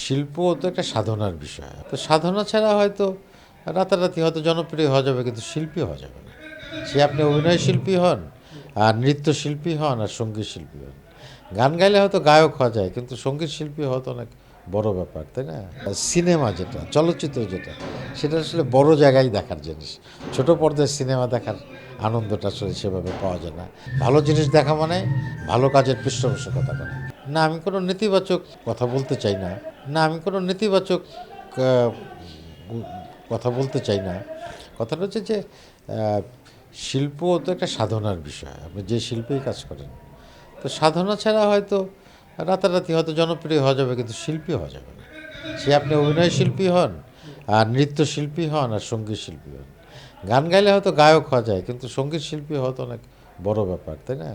শিল্প তো একটা সাধনার বিষয়। তো সাধনা ছাড়া হয়তো রাতারাতি হয়তো জনপ্রিয় হওয়া যাবে, কিন্তু শিল্পী হওয়া যাবে না। সে আপনি অভিনয় শিল্পী হন, আর নৃত্যশিল্পী হন, আর সঙ্গীত শিল্পী হন। গান গাইলে হয়তো গায়ক হওয়া যায়, কিন্তু সঙ্গীত শিল্পী হওয়া তো অনেক বড় ব্যাপার, তাই না? সিনেমা যেটা, চলচ্চিত্র যেটা, সেটা আসলে বড় জায়গায় দেখার জিনিস। ছোট পর্দায় সিনেমা দেখার আনন্দটা আসলে সেভাবে পাওয়া যায় না। ভালো জিনিস দেখা মানে ভালো কাজের পৃষ্ঠপোষকতা করা। না, আমি কোনো নেতিবাচক কথা বলতে চাই না। না, আমি কোনো নেতিবাচক আ কথা বলতে চাই না। কথাটা হচ্ছে যে আ শিল্প তো একটা সাধনার বিষয়। আপনি যে শিল্পেই কাজ করেন। তো সাধনা ছাড়া হয়তো রাতারাতি হয়তো জনপ্রিয় হওয়া যাবে, কিন্তু শিল্পী হওয়া যাবে না। সে আপনি অভিনয় শিল্পী হন, আর নৃত্যশিল্পী হন, আর সঙ্গীত শিল্পী হন। গান গাইলে হয়তো গায়ক হওয়া যায়, কিন্তু সঙ্গীত শিল্পী হওয়া তো অনেক বড় ব্যাপার, তাই না?